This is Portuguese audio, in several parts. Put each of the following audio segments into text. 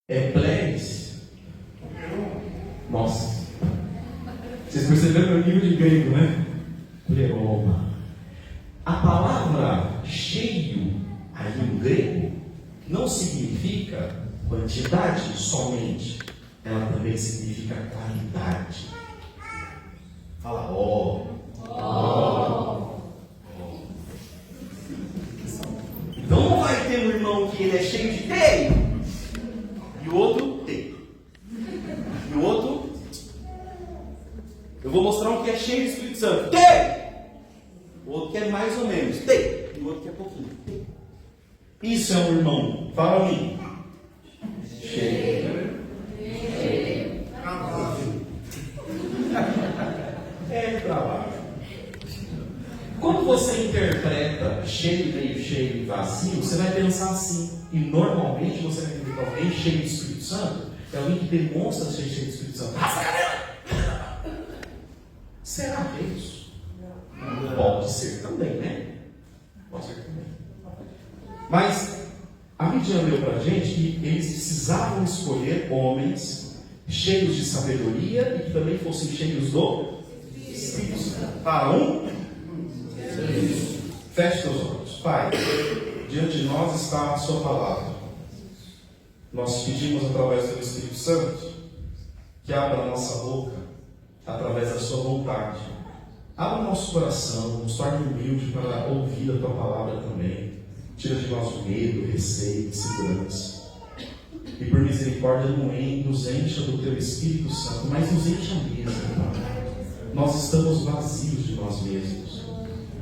É pleres. Nossa. Vocês perceberam meu nível de grego, né? Pleroma. A palavra cheio, aí em grego, não significa quantidade somente. Ela também significa qualidade. Fala, ó. Então não vai ter um irmão que ele é cheio de teio e o outro teio. E o outro, eu vou mostrar um que é cheio de Espírito Santo. Teio! O outro que é mais ou menos. Teio! E o outro que é pouquinho. Teio. Isso é um irmão. Fala a mim. Cheio. É trabalho. Quando você interpreta cheio, meio cheio e vazio, você vai pensar assim. E normalmente você vai entender que alguém cheio do Espírito Santo é alguém que demonstra ser cheio do Espírito Santo. Rasga a cadeira! Será que é isso? Pode ser também, né? Pode ser também. Mas a Midian deu para a gente que eles precisavam escolher homens cheios de sabedoria e que também fossem cheios do Espírito Santo. Para um? Feche seus olhos. Pai, diante de nós está a sua palavra. Nós pedimos através do Espírito Santo que abra a nossa boca através da sua vontade. Abra o nosso coração, nos torne humilde para ouvir a tua palavra também. Tira de nós o medo, receio, insegurança. E por misericórdia nos encha do teu Espírito Santo, mas nos encha mesmo, Pai. Nós estamos vazios de nós mesmos,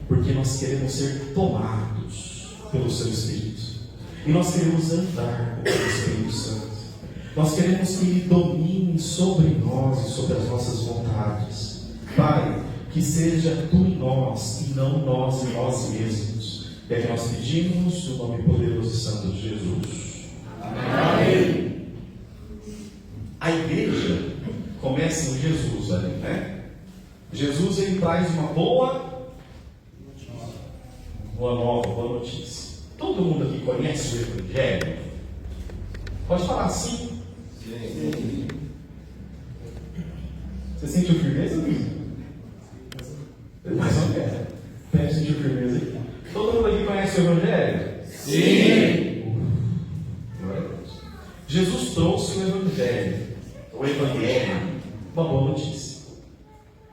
porque nós queremos ser tomados pelo seu Espírito. E nós queremos andar com o Espírito Santo. Nós queremos que Ele domine sobre nós e sobre as nossas vontades. Pai, que seja Tu em nós e não nós em nós mesmos. É que nós pedimos no nome poderoso e santo de Jesus. Amém. A igreja começa em Jesus ali, né? Jesus, ele traz uma boa nova, boa notícia. Todo mundo aqui conhece o Evangelho? Pode falar assim? Sim. Você sentiu firmeza, Luiz? Mais ou menos. Você sentiu firmeza aqui? Todo mundo aqui conhece o Evangelho? Sim. Glória a Deus. Jesus trouxe o Evangelho, uma boa notícia.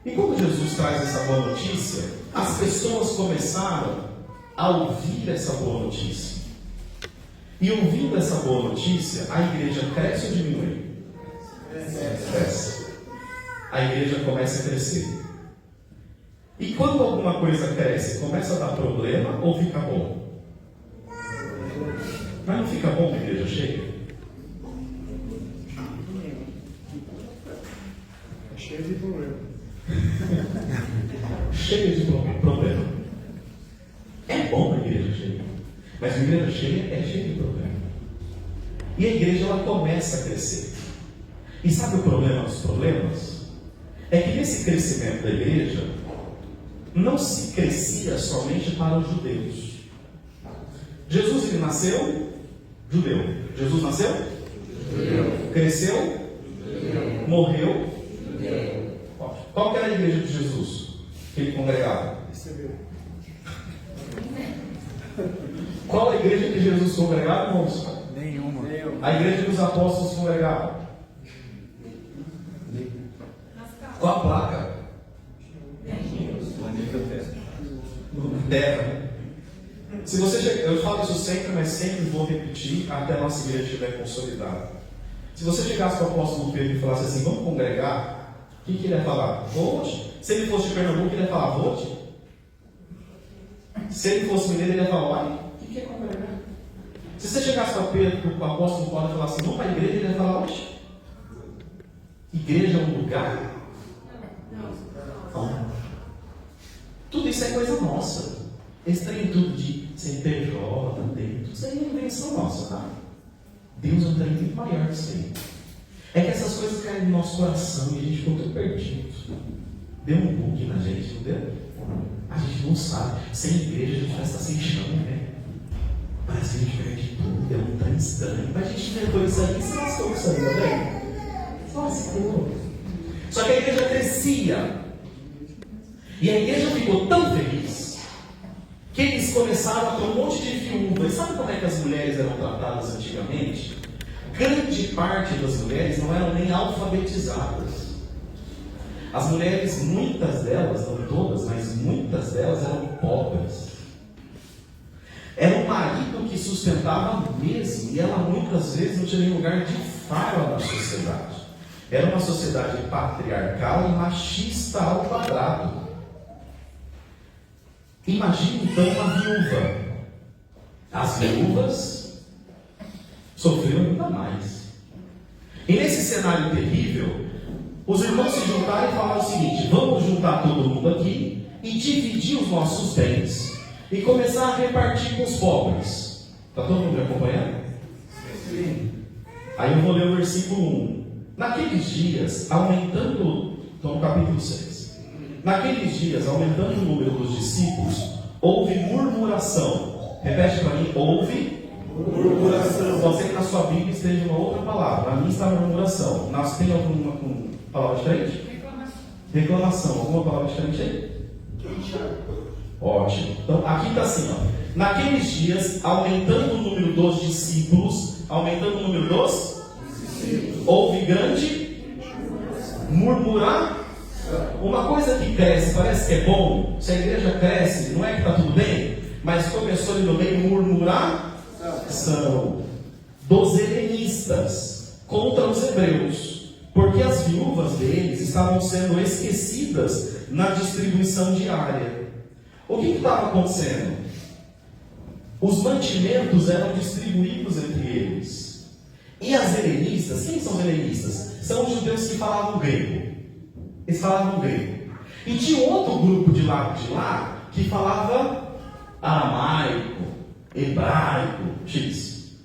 E quando Jesus traz essa boa notícia, as pessoas começaram a ouvir essa boa notícia. E ouvindo essa boa notícia, a igreja cresce ou diminui? Cresce. A igreja começa a crescer. E quando alguma coisa cresce, começa a dar problema ou fica bom? Mas não fica bom a igreja cheia? É cheio de problema. Cheia de problema. É bom a igreja cheia, mas a igreja cheia é cheia de problema. E a igreja ela começa a crescer. E sabe o problema dos problemas? É que nesse crescimento da igreja não se crescia somente para os judeus. Jesus ele nasceu judeu. Jesus nasceu? Judeu. Cresceu? Judeu. Morreu? Judeu. Qual que era a igreja de Jesus que ele congregava? Recebeu. Qual a igreja que Jesus congregava, irmãos? Nenhuma. A igreja que os apóstolos congregavam? Qual a placa? Terra. Se você chegar, eu falo isso sempre, mas sempre vou repetir até a nossa igreja estiver consolidada. Se você chegasse para o apóstolo Pedro e falasse assim, vamos congregar, o que ele ia falar? Volte. Se ele fosse de Pernambuco, ele ia falar, volte. Se ele fosse mineiro, ele ia falar, olha, o que é congregar? Se você chegasse para Pedro, para o apóstolo Paulo e falasse assim, vamos para a igreja, ele ia falar, oxe, igreja é um lugar? Não. Tudo isso é coisa nossa. Esse trem tudo de CNPJ, tudo isso aí é invenção nossa, tá? Deus é um trem muito maior que isso aí. É que essas coisas caem no nosso coração e a gente ficou tão perdido. Deu um bug na gente, não deu? A gente não sabe. Sem igreja a gente vai estar sem chão, né? Parece que a gente perde tudo, é um trem estranho. Mas a gente inventou isso aí, se lascou com isso aí, não é? Se lascou. Só que a igreja crescia. E a igreja ficou tão feliz que eles começaram a ter um monte de viúvas. Sabe como é que as mulheres eram tratadas antigamente? Grande parte das mulheres não eram nem alfabetizadas. As mulheres, muitas delas, não todas, mas muitas delas eram pobres. Era o marido que sustentava mesmo, e ela muitas vezes não tinha nem lugar de fala na sociedade. Era uma sociedade patriarcal e machista ao quadrado. Imagine então uma viúva. As viúvas sofreram ainda mais. E nesse cenário terrível, os irmãos se juntaram e falaram o seguinte: vamos juntar todo mundo aqui e dividir os nossos bens e começar a repartir com os pobres. Está todo mundo me acompanhando? Sim. Aí eu vou ler o versículo 1. Naqueles dias, aumentando, então no capítulo 6. Naqueles dias, aumentando o número dos discípulos, houve murmuração. Repete para mim: houve murmuração. Pode ser que na sua Bíblia esteja uma outra palavra. Na minha está murmuração. Nós tem alguma palavra diferente? Reclamação. Alguma palavra diferente aí? Ótimo. Então aqui está assim, ó. Naqueles dias, aumentando o número dos discípulos, houve grande murmuração. Uma coisa que cresce, parece que é bom. Se a igreja cresce, não é que está tudo bem, mas começou ali no meio murmuração dos helenistas contra os hebreus, porque as viúvas deles estavam sendo esquecidas na distribuição diária. O que estava acontecendo? Os mantimentos eram distribuídos entre eles. E as helenistas, quem são os helenistas? São os judeus que falavam grego. Eles falavam grego. E tinha outro grupo de lá que falava aramaico, hebraico, X.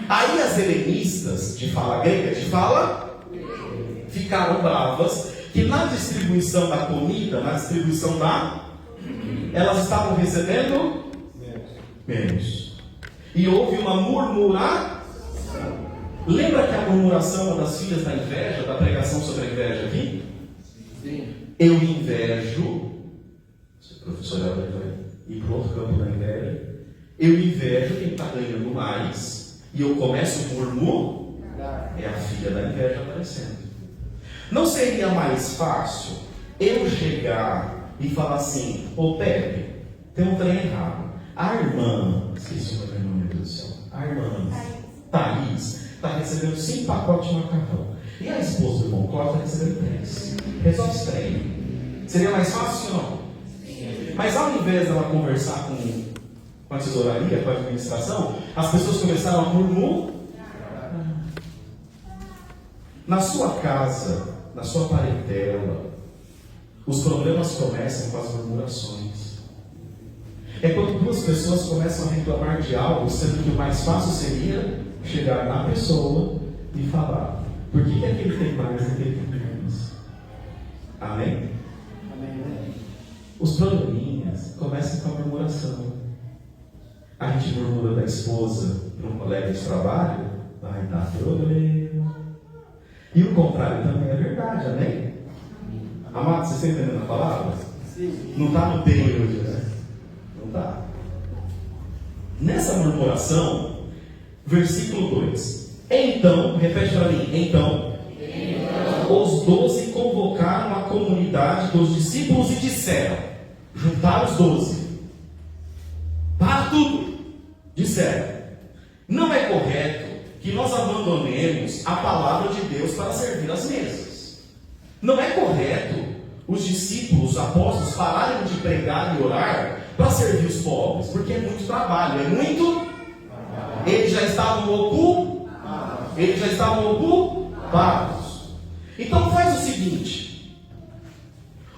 Aí as helenistas de fala grega, ficaram bravas que na distribuição da comida, elas estavam recebendo menos. E houve uma murmuração. Lembra que a murmuração é uma das filhas da inveja, da pregação sobre a inveja aqui? Sim. Eu invejo. Se o professor vai ir para o outro campo da inveja. Eu invejo quem está ganhando mais. E eu começo a murmurar. É a filha da inveja aparecendo. Não seria mais fácil eu chegar e falar assim: ô Pepe, tem um trem errado. A irmã, esqueci o nome, meu Deus do céu. A irmã Thaís está recebendo 5 pacotes de macarrão. E a esposa do irmão Cláudio está recebendo 3. Resolve esse trem. Seria mais fácil ou não? Sim. Mas ao invés dela conversar com a tesouraria, com a administração, as pessoas começaram a murmurar. Na sua casa, na sua parentela, os problemas começam com as murmurações. É quando duas pessoas começam a reclamar de algo, sendo que o mais fácil seria chegar na pessoa e falar: por que aquele tem mais e aquele tem menos? Amém? Amém. Os probleminhas começam com a murmuração. A gente murmura da esposa para um colega de trabalho, vai dar problema. E o contrário também é verdade, amém? Amado, você está entendendo a palavra? Sim. Não está no bem hoje, né? Não está. Nessa murmuração, versículo 2. Então, repete para mim. Então, os 12 convocaram a comunidade dos discípulos e disseram, juntaram os 12. Para tudo. Disseram: não é correto que nós abandonemos a palavra de Deus para servir as mesas. Não é correto os discípulos, os apóstolos, pararem de pregar e orar para servir os pobres, porque é muito trabalho, é muito. Eles já estavam ocupados. Então faz o seguinte: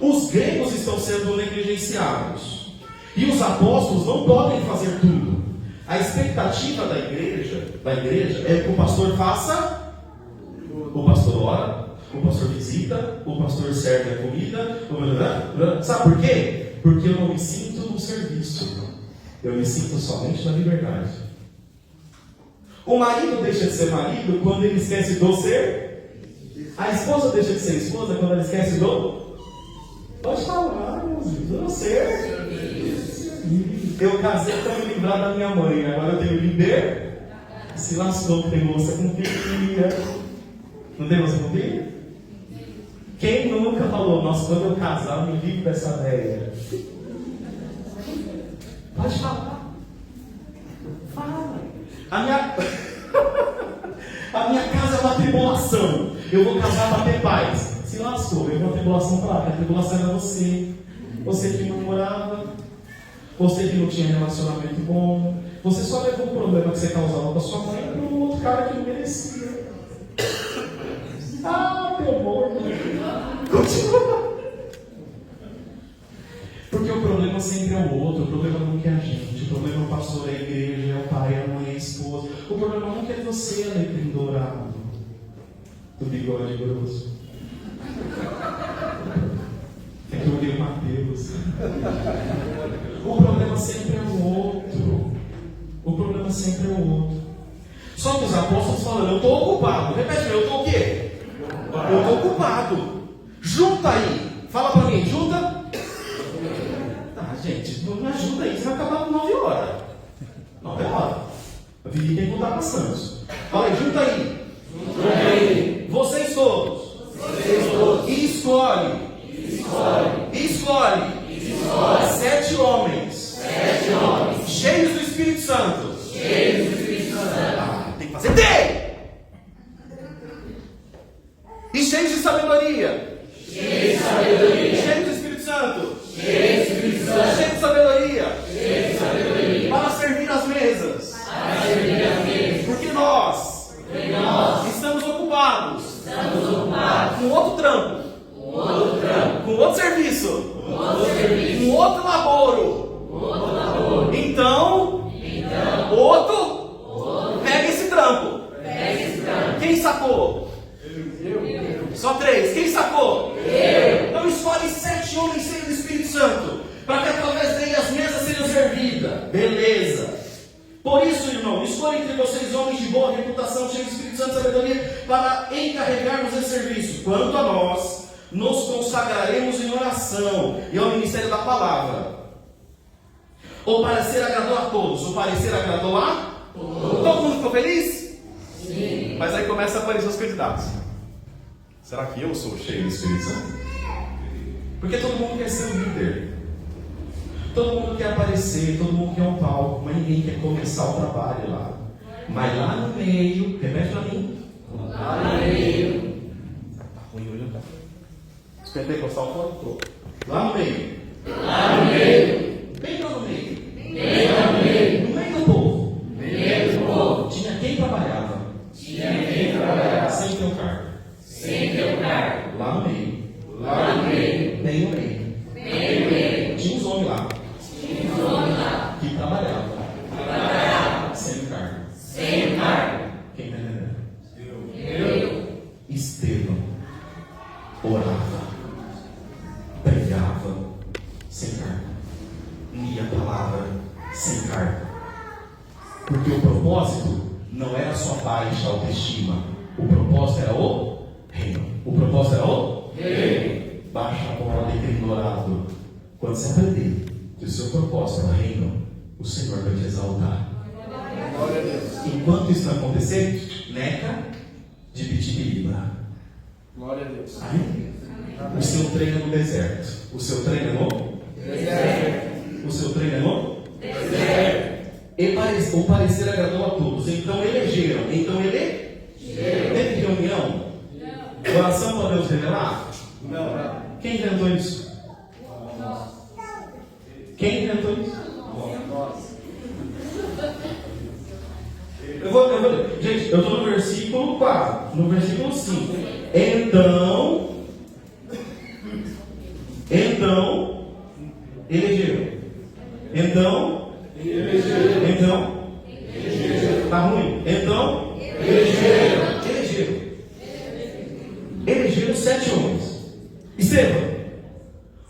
os gregos estão sendo negligenciados e os apóstolos não podem fazer tudo. A expectativa da igreja é que o pastor faça, o pastor ora, o pastor visita, o pastor serve a comida. Sabe por quê? Porque eu não me sinto no serviço. Eu me sinto somente na liberdade. O marido deixa de ser marido quando ele esquece do ser. A esposa deixa de ser esposa quando ela esquece do. Pode falar, meus filhos, do ser. Eu casei para me livrar da minha mãe, agora eu tenho líder. Se lascou, tem moça com filha. Não tem moça com filha? Quem nunca falou, nossa, quando eu casar, eu me livro dessa velha? Pode falar. Fala. A minha casa é uma tribulação. Eu vou casar para ter paz. Se lascou, veio uma tribulação para lá. A tribulação era você. Você que não morava. Você que não tinha relacionamento bom. Você só levou o problema que você causava para sua mãe para um outro cara que não merecia. Ah, meu amor. Continua. Porque o problema sempre é o outro. O problema nunca é a gente. O problema é o pastor, é a igreja, é o pai, é a mãe, é a esposa. O problema nunca é você, alecrim dourado, do bigode grosso. É que eu olhei o Mateus. O problema sempre é o outro. O problema sempre é o outro. Só que os apóstolos falam, eu estou ocupado. Repete, eu estou o quê? Eu estou ocupado. Junta aí. Fala para mim, junta. Ah, gente, não me ajuda aí. Você vai acabar com 9 horas. 9 horas. A Vivi tem que contar bastante. Fala aí, junta aí. Junta aí. Vocês todos. E escolhe. 7 homens. Cheios do Espírito Santo. Ah, tem que fazer dele. E cheios de sabedoria. Cheios do Espírito Santo. Cheios de sabedoria. Para servir as mesas. Porque nós estamos ocupados com outro trampo. Com outro serviço. Com outro laboro. Então, outro pega esse trampo. Quem sacou? Só 3. Quem sacou? Então escolhe 7 homens cheios do Espírito Santo, para que através dele as mesas sejam servidas. Beleza. Por isso, irmão, escolha entre vocês homens de boa reputação, cheios do Espírito Santo e sabedoria, para encarregarmos esse serviço. Quanto a nós, nos consagraremos em oração e ao ministério da palavra. O parecer agradou a todos. O parecer agradou a todos. Todo mundo ficou feliz? Sim. Mas aí começa a aparecer os candidatos. Será que eu sou cheio do Espírito Santo? Porque todo mundo quer ser um líder. Todo mundo quer aparecer, todo mundo quer um palco, mas ninguém quer começar o trabalho lá. Mas lá no meio, repete para mim. Lá no meio. Tá ruim hoje, não tá? Os pentecostais foram todos. Lá no meio. Bem lá no meio. No meio do povo. Tinha quem trabalhava. Sem ter um cargo. Lá no meio. Bem no meio. Tinha uns homens lá. Que trabalhavam. Sem cargo. Quem está entendendo? Estevão orava, pregava sem cargo, lia a palavra sem cargo, porque o propósito não era só baixa autoestima, o propósito era o reino. Baixa a bola, ignorado. Quando você aprender que o seu propósito é o reino, o Senhor vai te exaltar. Glória a Deus. Enquanto isso não acontecer, neca de pitibiriba. Glória a Deus. Aí, o seu treino é no deserto. O seu treino é no deserto. O parecer agradou a todos. Então elegeram. Teve reunião? Oração para Deus revelar? Não. Quem inventou isso? Gente, eu estou no versículo 4, no versículo 5. Então, elegeram. Tá ruim? Então, elegeram 7 homens. Estevão,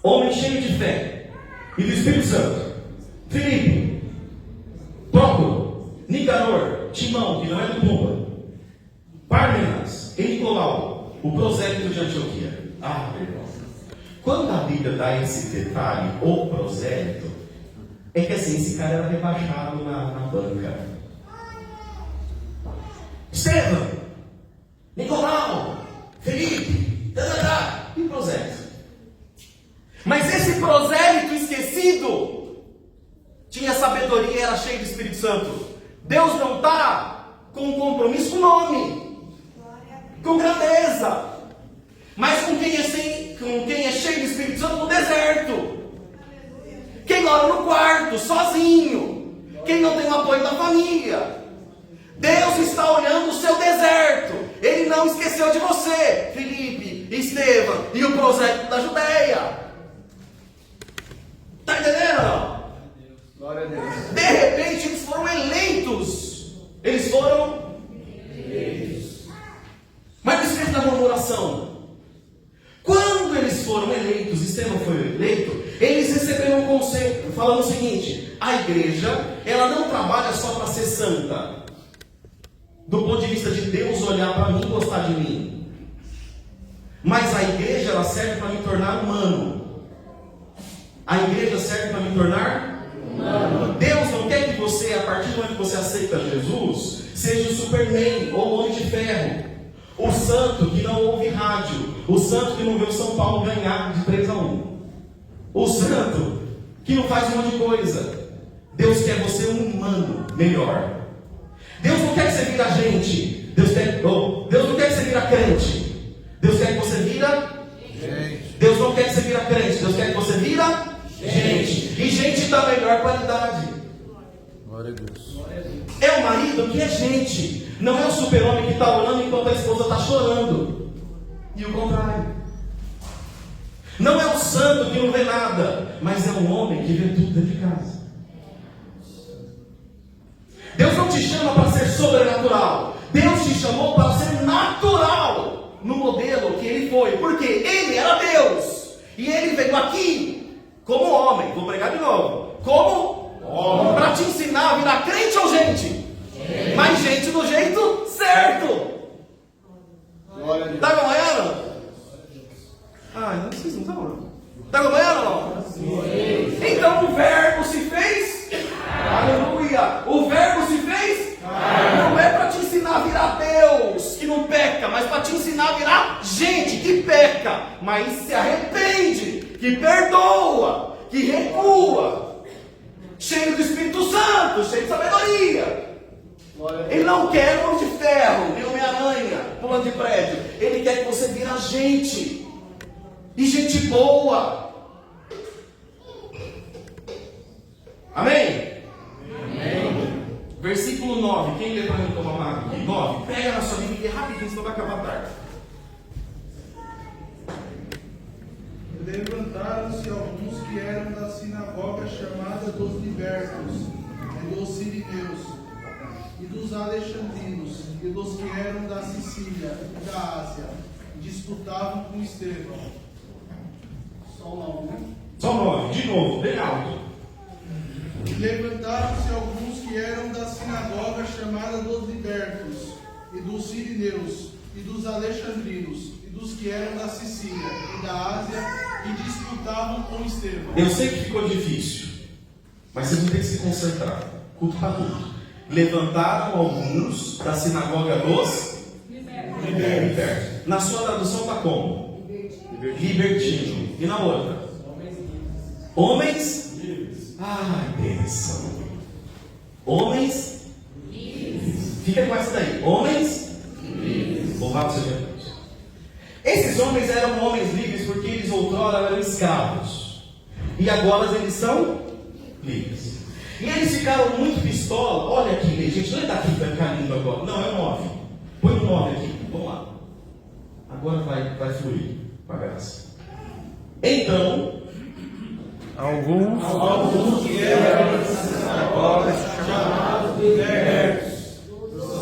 homem cheio de fé e do Espírito Santo. Filipe, Pármenas, em Nicolau, o prosélito de Antioquia. Ah, meu irmão. Quando a Bíblia dá esse detalhe, o prosélito, é que assim, esse cara era rebaixado na banca. Estevão, Nicolau, Felipe, e prosélito. Mas esse prosélito esquecido tinha sabedoria e era cheio do Espírito Santo. Deus não está com um compromisso com o nome, com grandeza, mas com quem é cheio do Espírito Santo no deserto. Quem mora no quarto, sozinho. Quem não tem o apoio da família. Deus está olhando o seu deserto. Ele não esqueceu de você, Felipe, Estevão e o prosélito da Judeia. Está entendendo, não? Glória a Deus. De repente eles foram eleitos. Eles foram eleitos. Mas desfeito da murmuração. Quando eles foram eleitos, Estevão foi eleito, eles receberam um conselho falando o seguinte: a igreja, ela não trabalha só para ser santa, do ponto de vista de Deus olhar para mim e gostar de mim, mas a igreja, ela serve para me tornar humano. A igreja serve para me tornar humano. Deus não quer que você, a partir do momento que você aceita Jesus, seja o Superman ou o Homem de Ferro, o santo que não ouve rádio, o santo que não vê o São Paulo ganhar de 3-1, o santo que não faz um monte de coisa. Deus quer você um humano melhor. Deus não quer que você vira gente. Deus não quer que você vira crente. Deus quer que você vira gente. Deus não quer que você vira crente. Deus quer que você vira gente. E gente da melhor qualidade. Glória a Deus. É o marido que é gente. Não é o super-homem que está orando enquanto a esposa está chorando. E o contrário. Não é o santo que não vê nada, mas é um homem que vê tudo dentro de casa. Deus não te chama para ser sobrenatural. Deus te chamou para ser natural no modelo que ele foi. Porque ele era Deus. E ele veio aqui como homem. Vou pregar de novo. Como homem. Para te ensinar a virar crente ou gente? Mas gente do jeito certo. Glória a Deus. Está acompanhando? Não, vocês não estão. Está acompanhando ou não? Então o verbo se fez. Aleluia. O verbo se fez. Não é para te ensinar a virar Deus que não peca, mas para te ensinar a virar gente que peca, mas se arrepende, que perdoa, que recua, cheio do Espírito Santo, cheio de sabedoria. Ele não quer Homem de Ferro, nem Homem-Aranha, pulando de prédio. Ele quer que você vira gente. E gente boa. Amém? Amém. Versículo 9. Quem lê para mim tomar uma água aqui? 9. Pega na sua Bíblia rapidinho, senão vai acabar tarde. Levantaram-se alguns que eram da sinagoga chamada dos libertos, e dos sirineus, e dos alexandrinos, e dos que eram da Sicília e da Ásia, e disputavam com Estevão. Só o nome, né? Só 9. De novo, bem alto. Levantaram-se alguns que eram da sinagoga chamada dos libertos, e dos sirineus, e dos alexandrinos, e dos que eram da Sicília e da Ásia, e disputavam com Estevão. Eu sei que ficou difícil, mas vocês vão ter que se concentrar. Culto para culto. Levantaram alguns da sinagoga dos libertos. Na sua tradução está como? Libertino. E na outra? Homens livres. Ai, bênção. Homens livres. Fica com essa daí. Homens livres. Louvado seja Deus. Esses homens eram homens livres porque eles outrora eram escravos. E agora eles são livres. E eles ficaram muito pistola. Olha aqui, gente, não é daqui que vai ficar lindo agora. Não, é 9. Põe o 9 aqui. Vamos lá. Agora vai fluir com a graça. Então, alguns que eram da sinagoga chamados libertos,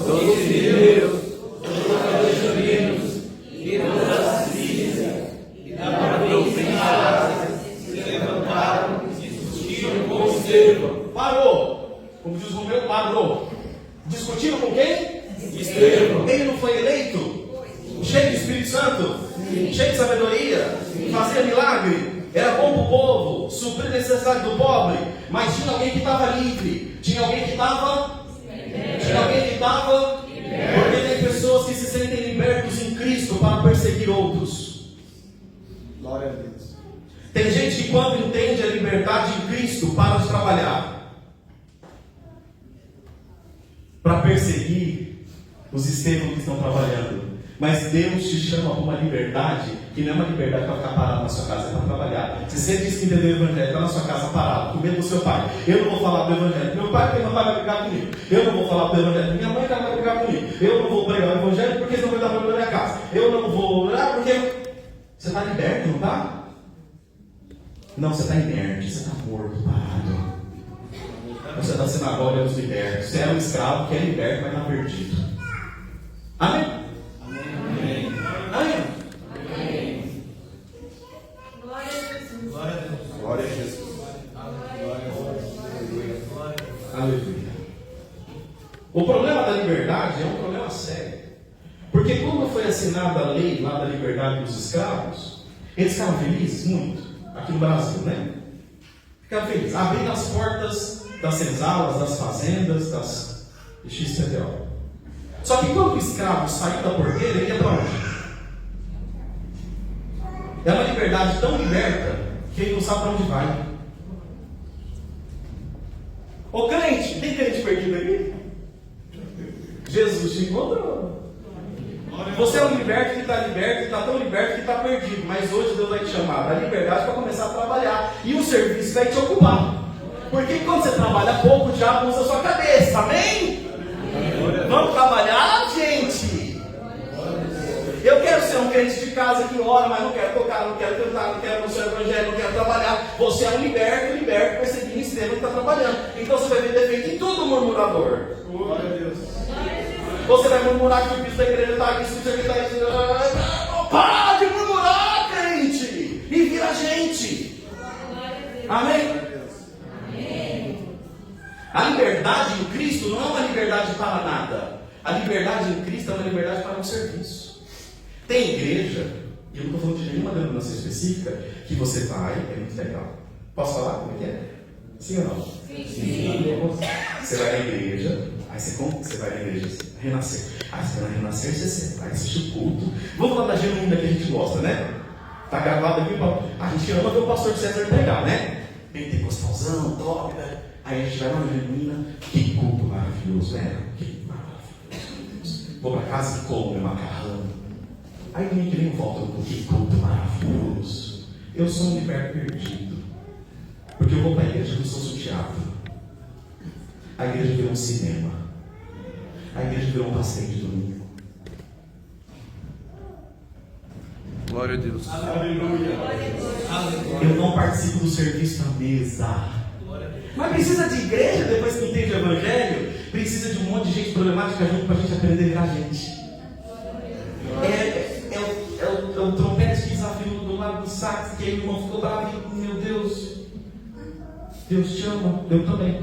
dos sirineus, dos alexandrinos e dos da Síria e da província da Ásia se levantaram e discutiram com Estevão. parou. Como diz o Romeu, parou. Discutiram com quem? Estevão. Ele não foi eleito? Espírito Santo? Sim. Cheio de sabedoria? Sim. Fazia milagre? Era bom para o povo? Suprir a necessidade do pobre? Mas tinha alguém que estava livre? Tinha alguém que estava? Tinha alguém que estava? Porque tem pessoas que se sentem libertos em Cristo para perseguir outros. Glória a Deus. Tem gente que quando entende a liberdade em Cristo, para de trabalhar para perseguir os Estevãos que estão trabalhando. Mas Deus te chama para uma liberdade que não é uma liberdade para ficar parado na sua casa, é para trabalhar. Se você diz que entendeu o Evangelho, está na sua casa parado, com medo do seu pai. Eu não vou falar do Evangelho. Meu pai, porque meu pai vai brigar comigo. Eu não vou falar do Evangelho. Minha mãe vai brigar comigo. Eu não vou pregar o Evangelho porque senão vai dar problema na minha casa. Eu não vou orar porque... Você está liberto, não está? Não, você está inerte, você está morto, parado. Você está na sinagoga dos libertos. Você é um escravo que é liberto, mas está perdido. Amém? Amém. Amém? Amém. Glória a Jesus. Glória a Deus. Glória a Jesus. Aleluia. O problema da liberdade é um problema sério. Porque quando foi assinada a lei lá da liberdade dos escravos, eles ficaram felizes muito, aqui no Brasil, né? Ficaram felizes. Abriram as portas das senzalas, das fazendas, das XPTO. Só que quando o escravo saiu da porteira, ele ia para onde? É uma liberdade tão liberta que ele não sabe para onde vai. Ô crente, tem crente perdido aqui? Jesus te encontrou. Você é um liberto que está liberto, que está tão liberto que está perdido. Mas hoje Deus vai te chamar da liberdade para começar a trabalhar. E o serviço vai te ocupar. Porque quando você trabalha pouco, o diabo usa a sua cabeça. Amém? Vamos trabalhar, gente? Eu quero ser um crente de casa que ora, mas não quero tocar, não quero cantar, não quero anunciar o evangelho, não quero trabalhar. Você é um liberto perseguindo Estevão que está trabalhando. Então você vai ver defeito em tudo, murmurador. Glória a Deus. Você vai murmurar que o piso da igreja está aqui, se você está aqui. Para de murmurar, crente! E vira gente. Amém? A liberdade em Cristo não é uma liberdade para nada. A liberdade em Cristo é uma liberdade para um serviço. Tem igreja, e eu não estou falando de nenhuma denominação específica, que você vai, é muito legal. Posso falar como é que é? Sim ou não? Sim. Você vai na igreja, aí você vai na igreja renascer. Aí você vai na renascer, você vai assistir o culto. Vamos falar da genuína que a gente gosta, né? Tá gravado aqui, a gente ama ver o pastor César pregar, né? Pentecostalzão, top, né? Aí a gente vai lá na genuína, que culto maravilhoso, né? Que maravilhoso, meu Deus. Vou para casa e como meu macarrão. Aí domingo que vem volta com que culto maravilhoso. Eu sou um liberto perdido. Porque eu vou para a igreja, eu não sou um teatro. A igreja virou um cinema. A igreja virou um passeio de domingo. Glória a Deus. Aleluia. Eu não participo do serviço da mesa. Mas precisa de igreja depois que entende o evangelho? Precisa de um monte de gente problemática junto para a gente aprender a virar gente. É o trompete que desafiou do lado do sax, que aí o irmão ficou bravo. Meu Deus, Deus te ama. Eu também.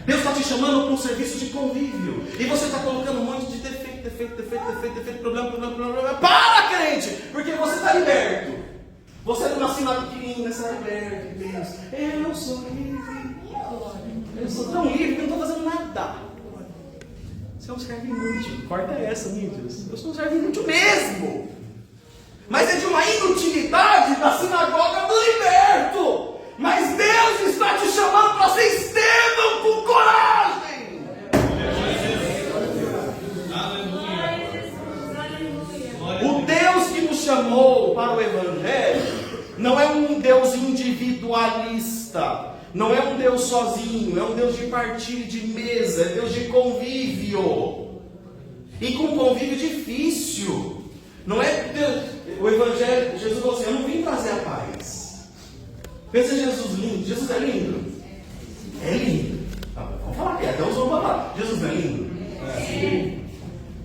Deus está te chamando para um serviço de convívio. E você está colocando um monte de defeito, problema. Para, crente! Porque você está liberto. Você não nasceu na pequenininha, você está liberto, Deus. Eu sou livre. Eu sou tão livre que eu não estou fazendo nada. Você é um servo inútil. Corta essa, Mídias. Eu sou um servo inútil mesmo. Mas é de uma inutilidade da sinagoga do liberto. Mas Deus está te chamando para ser Estevão com coragem. O Deus que nos chamou para o Evangelho não é um Deus individualista. Não é um Deus sozinho, é um Deus de partilha de mesa, é Deus de convívio. E com convívio difícil. Não é Deus, o Evangelho, Jesus falou assim, eu não vim trazer a paz. Pensa Jesus lindo. Jesus é lindo? É lindo. Vamos falar aqui, até usou uma palavra. Jesus não é lindo? Sim.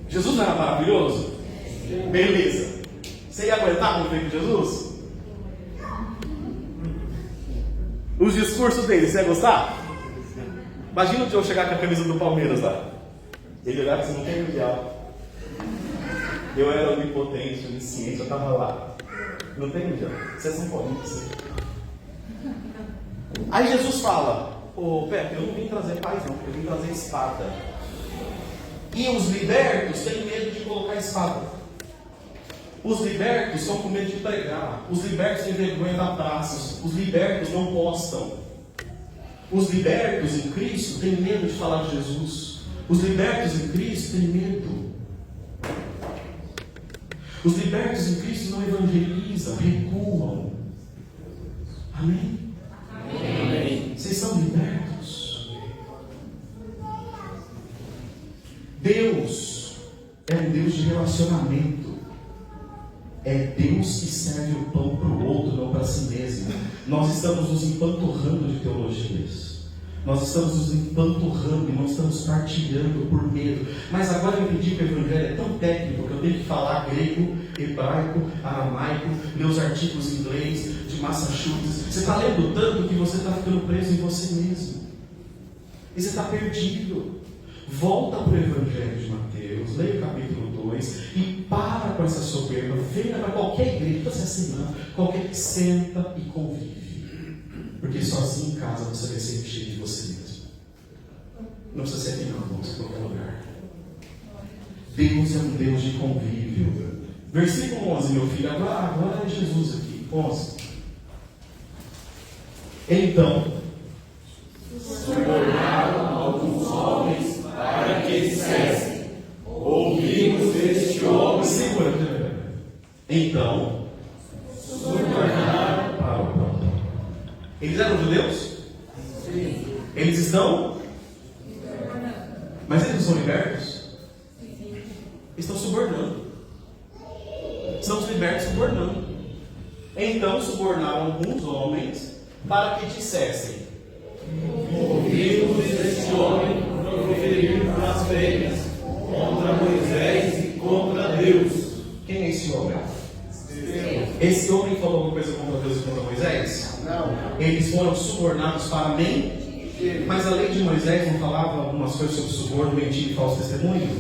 Jesus não era maravilhoso? Beleza. Você ia aguentar conviver com Jesus? Os discursos dele, você ia gostar? Imagina o Joe chegar com a camisa do Palmeiras lá. Ele olhar que você não tem mundial. Eu era onipotente, onisciente, eu estava lá. Não tem jeito. Vocês são políticos. Aí Jesus fala: ô Pepe, eu não vim trazer paz não, eu vim trazer espada. E os libertos têm medo de colocar espada. Os libertos estão com medo de pregar. Os libertos têm vergonha da praça. Os libertos não postam. Os libertos em Cristo têm medo de falar de Jesus. Os libertos em Cristo têm medo. Os libertos em Cristo não evangelizam, recuam. Amém? Amém. Vocês são libertos. Deus é um Deus de relacionamento. É Deus que serve o pão para o outro, não para si mesmo. Nós estamos nos empanturrando de teologias. Nós estamos nos empanturrando e não estamos partilhando por medo. Mas agora eu entendi que o Evangelho é tão técnico que eu tenho que falar grego, hebraico, aramaico, ler os artigos em inglês de Massachusetts. Você está lendo tanto que você está ficando preso em você mesmo. E você está perdido. Volta para o Evangelho de Mateus, leia o capítulo 2 e para com essa soberba. Venha para qualquer igreja, essa semana, qualquer, senta e convive. Porque sozinho em casa você vai ser cheio de você mesmo. Não precisa ser aqui não, vamos em qualquer lugar. Deus é um Deus de convívio. Versículo 11, meu filho, agora é Jesus aqui. 11. Então, subornaram alguns homens para que dissessem: ouvimos deste homem. Segura. Então, subornaram. Eles eram judeus? Sim. Eles estão? Mas eles não são libertos? Sim. Estão subornando. São os libertos subornando. Então subornaram alguns homens para que dissessem: ouvimos deste homem proferir blasfêmias contra Moisés e contra Deus. Quem é esse homem? Esse homem falou alguma coisa contra Deus e contra Moisés? Não. Eles foram subornados para mentir. Mas a lei de Moisés não falava algumas coisas sobre suborno, mentir e falso testemunho?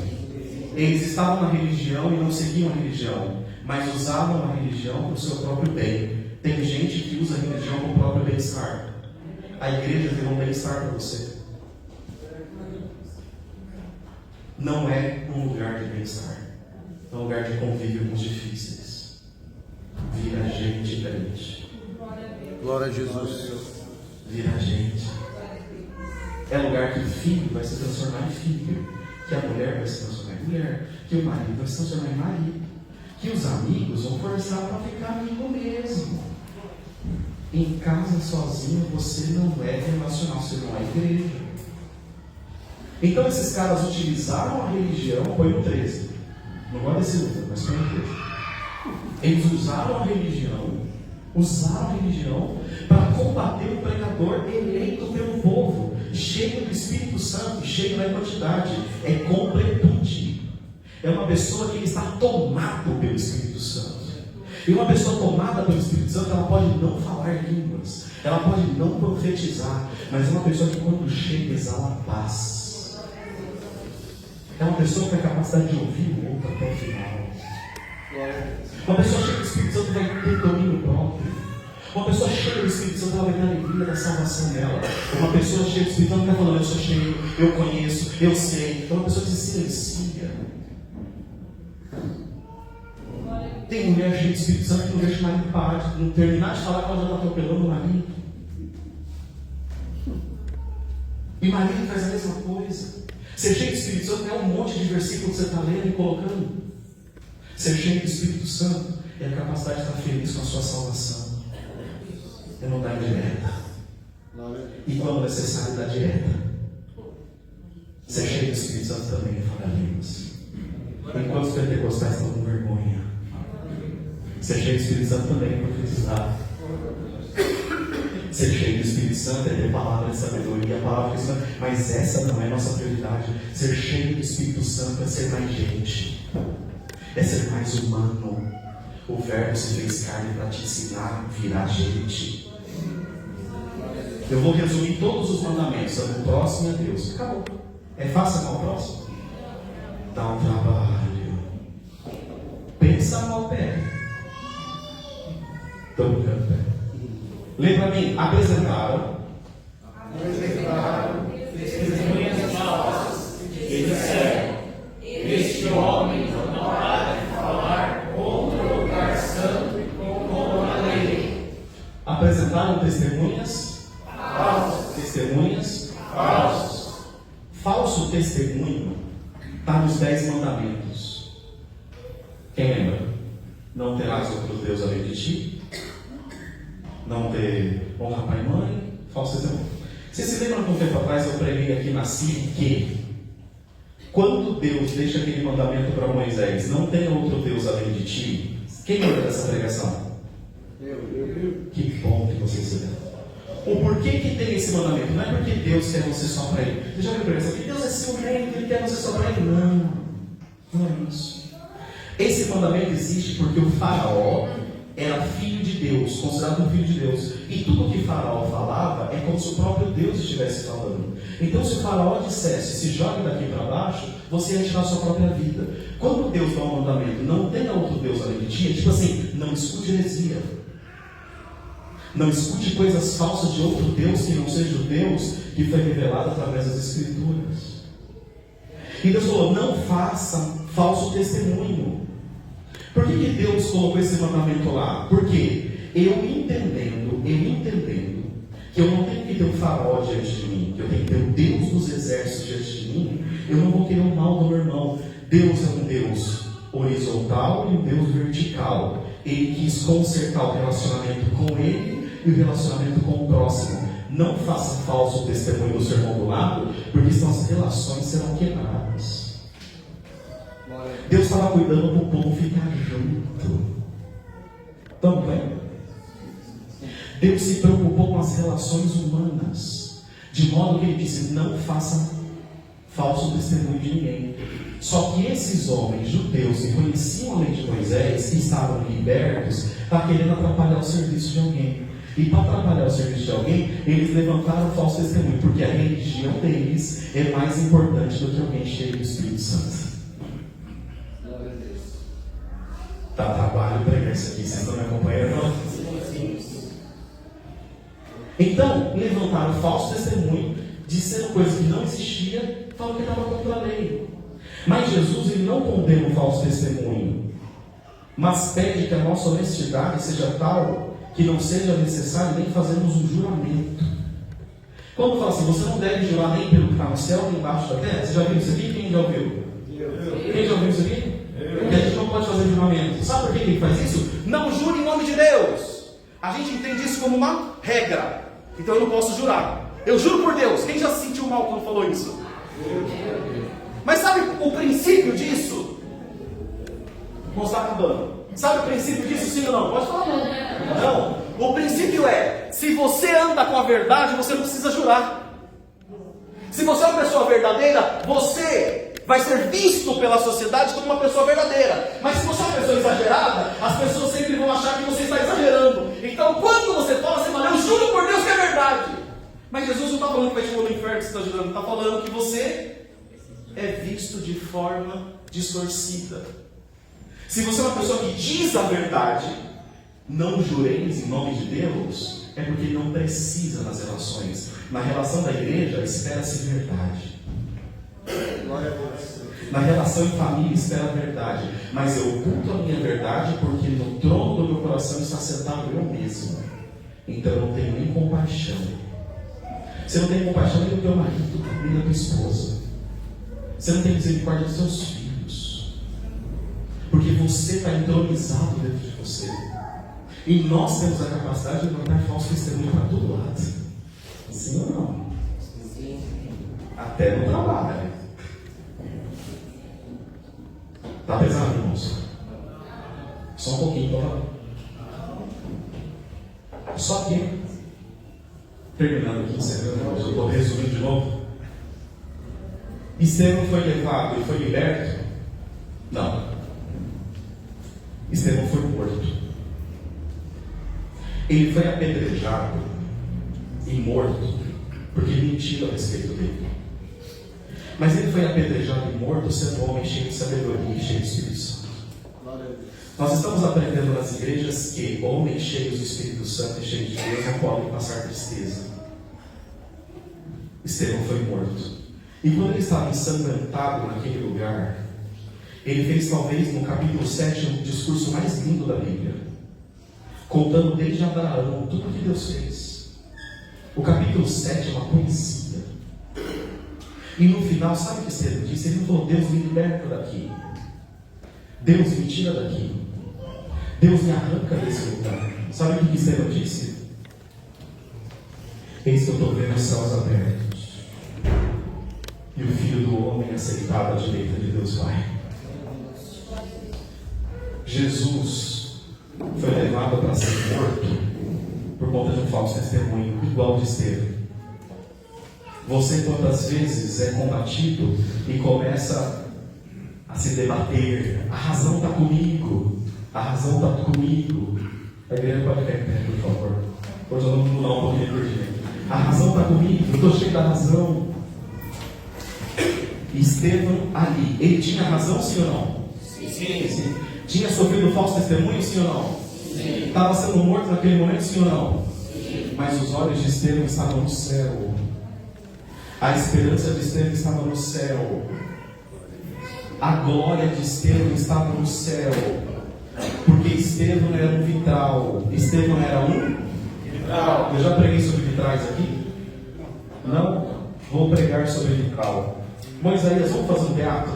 Eles estavam na religião e não seguiam a religião, mas usavam a religião para o seu próprio bem. Tem gente que usa a religião para o próprio bem-estar. A igreja virou um bem-estar para você. Não é um lugar de bem-estar. É um lugar de convívio com os difíceis. Vira gente crente. Glória a Jesus. Vira gente. É lugar que o filho vai se transformar em filho, que a mulher vai se transformar em mulher, que o marido vai se transformar em marido, que os amigos vão forçar para ficar amigo mesmo. Em casa sozinho você não é relacional, você não é igreja. Então esses caras utilizaram a religião, põe no 13. Não gosto desse livro, mas põe no 13. Eles usaram a religião para combater o pregador eleito pelo povo, cheio do Espírito Santo, cheio da quantidade. É completude. É uma pessoa que está tomada pelo Espírito Santo. E uma pessoa tomada pelo Espírito Santo, ela pode não falar línguas, ela pode não profetizar, mas é uma pessoa que quando chega exala paz. É uma pessoa que tem a capacidade de ouvir o outro até o final. Uma pessoa cheia do Espírito Santo vai ter domínio próprio. Uma pessoa cheia do Espírito Santo, ela vai ter a alegria da salvação dela. Uma pessoa cheia do Espírito Santo não está falando: eu sou cheio, eu conheço, eu sei. É uma pessoa que se silencia. Tem mulher cheia do Espírito Santo que não deixa o marido parar, não terminar de falar que ela já está atropelando o marido. E o marido faz a mesma coisa. Ser cheio do Espírito Santo é um monte de versículos que você está lendo e colocando. Ser cheio do Espírito Santo é a capacidade de estar feliz com a sua salvação. É não dar direta. E quando necessário, dar direta. Ser cheio do Espírito Santo também é falar línguas. Enquanto os pentecostais estão com vergonha. Ser cheio do Espírito Santo também é profetizar. Ser cheio do Espírito Santo é ter palavra de sabedoria, a palavra cristã. Mas essa não é a nossa prioridade. Ser cheio do Espírito Santo é ser mais gente. É ser mais humano. O Verbo se fez carne para te ensinar a virar gente. Eu vou resumir todos os mandamentos. O próximo é Deus. Acabou. É fácil amar o próximo? Dá um trabalho. pensar mal pé. Estou brincando, pé. Lê para mim. Apresentaram testemunhas falsas que disseram: este homem não para de falar contra o lugar santo e contra a lei. Apresentaram testemunhas falsas. Testemunhas falsas. Falso testemunho está nos 10 mandamentos. Quem lembra? Não terás outro Deus além de ti. Não ter honra pai e mãe. Falso testemunho. Vocês se lembram que um tempo atrás eu preguei aqui na CIV que quando Deus deixa aquele mandamento para Moisés, não tem outro Deus além de ti. Quem lembra dessa pregação? Que bom que vocês se lembram. O porquê que tem esse mandamento? Não é porque Deus quer você só para Ele. Você já viu a pregação? Que Deus é ciumento, Ele quer você só para Ele. Não, não é isso. Esse mandamento existe porque o faraó era filho de Deus, considerado um filho de Deus. E tudo que o faraó falava é como se o próprio Deus estivesse falando. Então se o faraó dissesse, se jogue daqui para baixo, você ia tirar a sua própria vida. Quando Deus dá um mandamento, não tenha outro Deus além de ti, é tipo assim, não escute heresia. Não escute coisas falsas de outro Deus que não seja o Deus que foi revelado através das Escrituras. E Deus falou, não faça falso testemunho. Por que Deus colocou esse mandamento lá? Porque eu entendendo que eu não tenho que ter um faraó diante de mim, que eu tenho que ter o Deus dos exércitos diante de mim, eu não vou querer o mal do meu irmão. Deus é um Deus horizontal e um Deus vertical. Ele quis consertar o relacionamento com Ele e o relacionamento com o próximo. Não faça falso testemunho do sermão do lado, porque senão as relações serão quebradas. Deus estava cuidando para o povo ficar junto. Estão vendo? Deus se preocupou com as relações humanas, de modo que Ele disse, não faça falso testemunho de ninguém. Só que esses homens judeus que conheciam a lei de Moisés, que estavam libertos, estavam querendo atrapalhar o serviço de alguém. E para atrapalhar o serviço de alguém, eles levantaram o falso testemunho, porque a religião deles é mais importante do que alguém cheio do Espírito Santo. Dá trabalho pregar isso aqui, vocês estão me acompanhando? Então, levantaram o falso testemunho, disseram coisas que não existia, falaram que estava contra a lei. Mas Jesus ele não condena o falso testemunho, mas pede que a nossa honestidade seja tal que não seja necessário nem fazermos um juramento. Quando fala assim, você não deve jurar nem pelo que está no céu nem embaixo da terra. Você já viu isso aqui? Quem já ouviu? Quem já ouviu isso aqui? Que a gente não pode fazer juramento. Sabe por que ele faz isso? Não jure em nome de Deus. A gente entende isso como uma regra. Então eu não posso jurar. Eu juro por Deus. Quem já se sentiu mal quando falou isso? Mas sabe o princípio disso? Não está acabando. Sabe o princípio disso, sim ou não? Pode falar não. Não. O princípio é, se você anda com a verdade, você não precisa jurar. Se você é uma pessoa verdadeira, você vai ser visto pela sociedade como uma pessoa verdadeira. Mas se você é uma pessoa exagerada, as pessoas sempre vão achar que você está exagerando. Então quando você fala, você fala, eu juro por Deus que é verdade. Mas Jesus não está falando que vai te pôr no inferno que você está jurando. Está falando que você é visto de forma distorcida. Se você é uma pessoa que diz a verdade, não jureis em nome de Deus, é porque não precisa nas relações. Na relação da igreja, espera-se verdade. Na relação em família, espera a verdade. Mas eu oculto a minha verdade porque no trono do meu coração está sentado eu mesmo. Então eu não tenho nem compaixão. Você não tem compaixão nem do teu marido, nem da tua esposa. Você não tem misericórdia dos seus filhos. Porque você está entronizado dentro de você. E nós temos a capacidade de levantar falso testemunho para todo lado. Sim ou não? Até no trabalho. Está pesado, irmãos? Só um pouquinho, por favor. Só que, terminando aqui, eu estou resumindo de novo. Estevão foi levado e foi liberto? Não. Estevão foi morto. Ele foi apedrejado e morto porque mentiram a respeito dele. Mas ele foi apedrejado e morto sendo um homem cheio de sabedoria e cheio de Espírito Santo. Nós estamos aprendendo nas igrejas que homens cheios do Espírito Santo e cheios de Deus não podem passar tristeza. Estevão foi morto. E quando ele estava ensanguentado naquele lugar, ele fez talvez no capítulo 7 um discurso mais lindo da Bíblia, contando desde Abraão tudo que Deus fez. O capítulo 7 é uma poesia. E no final, sabe o que Estevão disse? Ele falou: Deus me liberta daqui, Deus me tira daqui, Deus me arranca desse lugar. Sabe o que Estevão disse? Eis que eu estou vendo os céus abertos e o Filho do Homem assentado à direita de Deus Pai. Jesus foi levado para ser morto por conta de um falso testemunho, igual de Estevão. Você quantas vezes é combatido e começa a se debater: a razão está comigo, a razão está comigo. A igreja pode ficar em pé, por favor. Hoje nós vamos mudar um pouquinho de curtinho. A razão está comigo, eu estou cheio da razão. Estevão ali, ele tinha razão, sim ou não? Sim. Tinha sofrido falso testemunho, sim ou não? Sim. Estava sendo morto naquele momento, sim ou não? Sim. Mas os olhos de Estevão estavam no céu. A esperança de Estevão estava no céu. A glória de Estevão estava no céu. Porque Estevão era um vitral. Estevão era um vitral. Eu já preguei sobre vitrais aqui? Não? Vou pregar sobre vitral. Moisés, vamos fazer um teatro?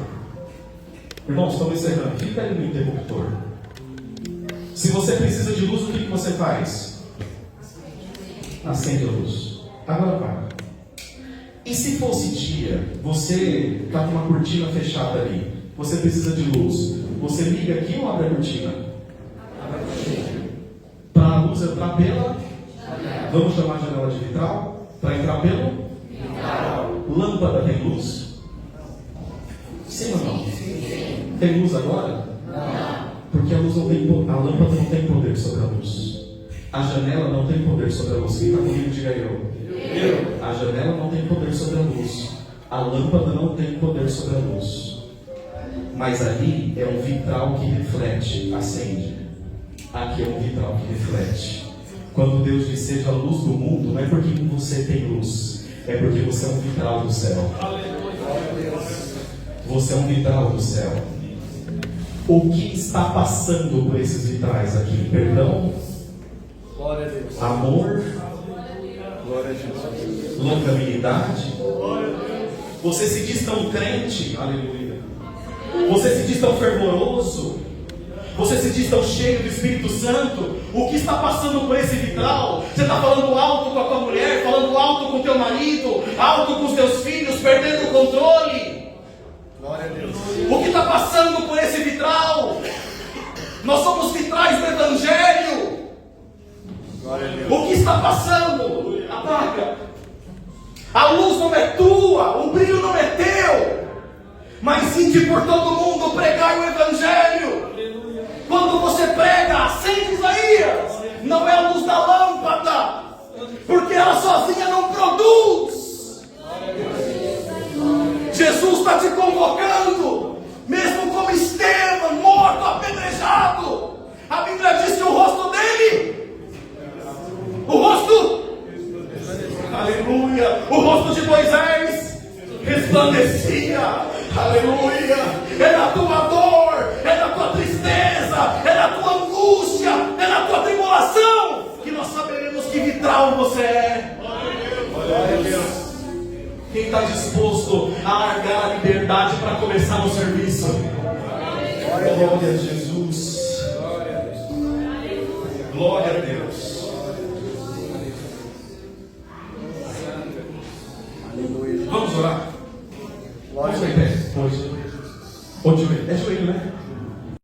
Irmãos, estamos encerrando. Fica aí no interruptor. Se você precisa de luz, o que você faz? Acende a luz. Agora vai. E se fosse dia, você está com uma cortina fechada ali, você precisa de luz, você liga aqui ou abre a cortina? Para a luz entrar pela? Vamos chamar a janela de vitral? Para entrar pelo? Lâmpada tem luz? Sim ou não? Tem luz agora? Não. Porque a lâmpada não tem poder sobre a luz. A janela não tem poder sobre a luz. Quem está comigo, diga eu. A janela não tem poder sobre a luz. A lâmpada não tem poder sobre a luz. Mas ali é um vitral que reflete, acende. Aqui é um vitral que reflete. Quando Deus diz seja a luz do mundo, não é porque você tem luz, é porque você é um vitral do céu. Você é um vitral do céu. O que está passando por esses vitrais aqui? Perdão? Glória a Deus. Amor? Glória a Jesus. Longanimidade? Você se diz tão crente? Aleluia. Você se diz tão fervoroso? Você se diz tão cheio do Espírito Santo? O que está passando por esse vitral? Você está falando alto com a tua mulher, falando alto com o teu marido, alto com os teus filhos, perdendo o controle. Glória a Deus. O que está passando por esse vitral? Nós somos vitrais do Evangelho. Glória a Deus. O que está passando? Apaga. A luz não é tua, o brilho não é teu, mas ide por todo mundo pregar o Evangelho. Quando você prega, acende Isaías. Não é a luz da lâmpada, porque ela sozinha não produz. Jesus está te convocando, mesmo como Estevão, morto, apedrejado. A Bíblia diz que o rosto dele, aleluia, o rosto de Moisés resplandecia, aleluia. É na tua dor, é na tua tristeza, é na tua angústia, é na tua tribulação que nós saberemos que vitral você é. Glória a Deus. Quem está disposto a largar a liberdade para começar no serviço? Glória a Jesus. Glória a Deus. Aleluia. Vamos orar? Glória a Vamos Deus.